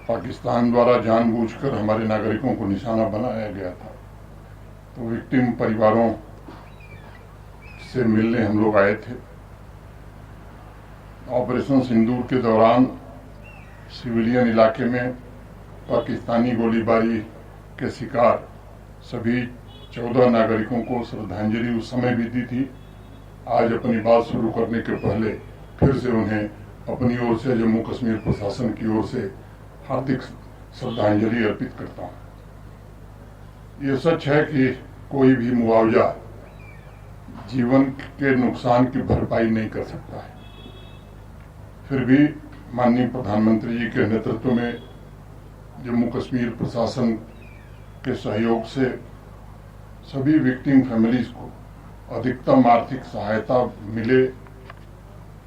पाकिस्तान द्वारा जानबूझकर हमारे नागरिकों को निशाना बनाया गया था। तो विक्टिम परिवारों से मिलने हम लोग आए थे। ऑपरेशन सिंदूर के दौरान सिविलियन इलाके में पाकिस्तानी गोलीबारी के शिकार सभी 14 नागरिकों को श्रद्धांजलि उस समय भी दी थी। आज अपनी बात शुरू करने के पहले फिर से उन्हें अपनी ओर से जम्मू कश्मीर प्रशासन की ओर से हार्दिक श्रद्धांजलि अर्पित करता हूँ। ये सच है कि कोई भी मुआवजा जीवन के नुकसान की भरपाई नहीं कर सकता है। फिर भी माननीय प्रधानमंत्री जी के नेतृत्व में जम्मू कश्मीर प्रशासन के सहयोग से सभी विक्टिम फैमिलीज को अधिकतम आर्थिक सहायता मिले,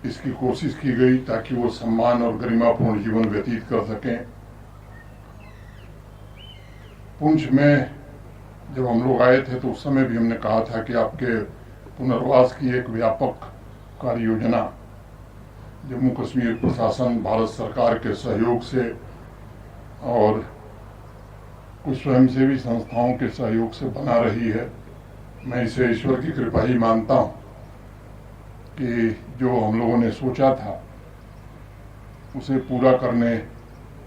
इसकी कोशिश की गई ताकि वो सम्मान और गरिमापूर्ण जीवन व्यतीत कर सकें। पुंछ में जब हम लोग आए थे तो उस समय भी हमने कहा था कि आपके पुनर्वास की एक व्यापक कार्य योजना जम्मू कश्मीर प्रशासन भारत सरकार के सहयोग से और कुछ स्वयंसेवी संस्थाओं के सहयोग से बना रही है। मैं इसे ईश्वर की कृपा ही मानता हूँ कि जो हम लोगों ने सोचा था उसे पूरा करने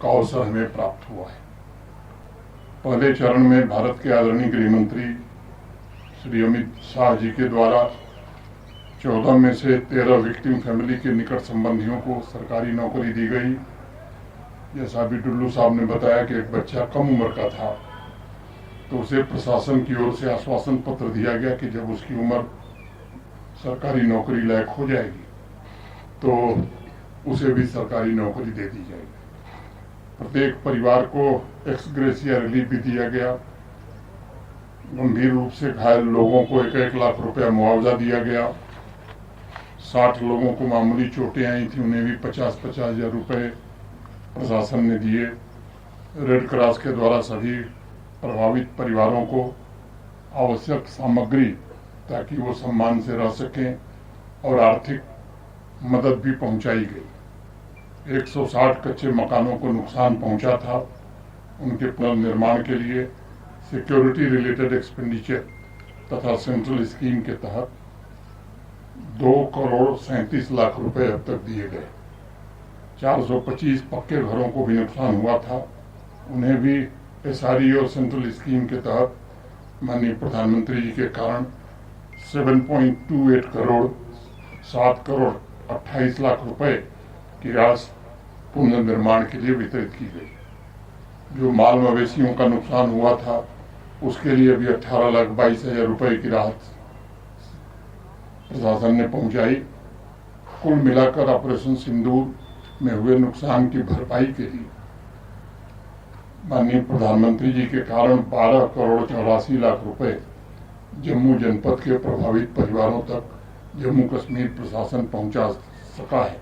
का अवसर हमें प्राप्त हुआ है। पहले चरण में भारत के आदरणीय गृह मंत्री श्री अमित शाह जी के द्वारा 14 में से 13 विक्टिम फैमिली के निकट संबंधियों को सरकारी नौकरी दी गई। जैसा अभी टुल्लू साहब ने बताया कि एक बच्चा कम उम्र का था तो उसे प्रशासन की ओर से आश्वासन पत्र दिया गया कि जब उसकी उम्र सरकारी नौकरी लायक हो जाएगी तो उसे भी सरकारी नौकरी दे दी जाएगी। प्रत्येक परिवार को एक्स ग्रेशिया रिलीफ भी दिया गया। गंभीर रूप से घायल लोगों को 1-1 लाख रुपया मुआवजा दिया गया। 60 लोगों को मामूली चोटें आई थी, उन्हें भी 50-50 हजार रुपये प्रशासन ने दिए। रेड क्रॉस के द्वारा सभी प्रभावित परिवारों को आवश्यक सामग्री ताकि वो सम्मान से रह सकें और आर्थिक मदद भी पहुंचाई गई। 160 कच्चे मकानों को नुकसान पहुंचा था। उनके पुनर्निर्माण के लिए सिक्योरिटी रिलेटेड एक्सपेंडिचर तथा सेंट्रल स्कीम के तहत 2,37 लाख रुपए अब तक दिए गए। 425 पक्के घरों को भी नुकसान हुआ था, उन्हें भी एसआरई और सेंट्रल स्कीम के तहत माननीय प्रधानमंत्री जी के कारण 7.28 करोड़ 7 करोड़ 28 लाख रुपए की राशि पुनर्निर्माण के लिए वितरित की गई। जो माल मवेशियों का नुकसान हुआ था उसके लिए भी 18,22,000 रुपए की राहत प्रशासन ने पहुंचाई। कुल मिलाकर ऑपरेशन सिंदूर में हुए नुकसान की भरपाई के लिए माननीय प्रधानमंत्री जी के कारण 12 करोड़ 84 लाख रुपए जम्मू जनपद के प्रभावित परिवारों तक जम्मू कश्मीर प्रशासन पहुंचा सका है।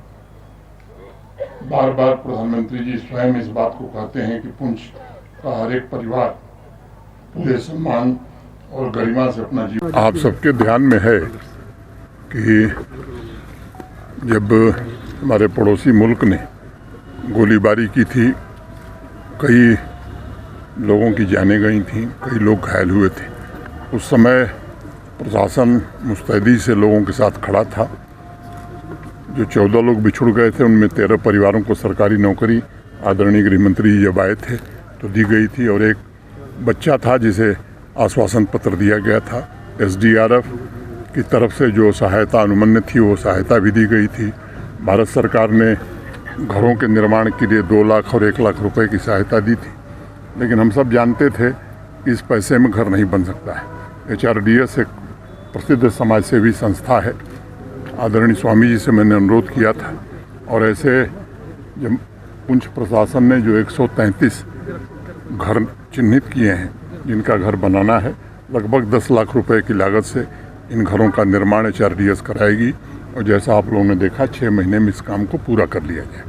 बार बार प्रधानमंत्री जी स्वयं इस बात को कहते हैं कि पुंछ का हर एक परिवार पूरे सम्मान और गरिमा से अपना जीवन। आप सबके ध्यान में है कि जब हमारे पड़ोसी मुल्क ने गोलीबारी की थी, कई लोगों की जानें गई थीं, कई लोग घायल हुए थे। उस समय प्रशासन मुस्तैदी से लोगों के साथ खड़ा था। जो 14 लोग बिछुड़ गए थे उनमें 13 परिवारों को सरकारी नौकरी आदरणीय गृह मंत्री जी जब आए थे तो दी गई थी और एक बच्चा था जिसे आश्वासन पत्र दिया गया था। SDRF की तरफ से जो सहायता अनुमन्य थी वो सहायता भी दी गई थी। भारत सरकार ने घरों के निर्माण के लिए 2 लाख और 1 लाख रुपए की सहायता दी थी, लेकिन हम सब जानते थे कि इस पैसे में घर नहीं बन सकता है। HRDS एक प्रसिद्ध समाजसेवी संस्था है। आदरणीय स्वामी जी से मैंने अनुरोध किया था और ऐसे जब पुंछ प्रशासन ने जो 133 घर चिन्हित किए हैं जिनका घर बनाना है, लगभग 10 लाख रुपए की लागत से इन घरों का निर्माण HRDS कराएगी और जैसा आप लोगों ने देखा 6 महीने में इस काम को पूरा कर लिया जाए।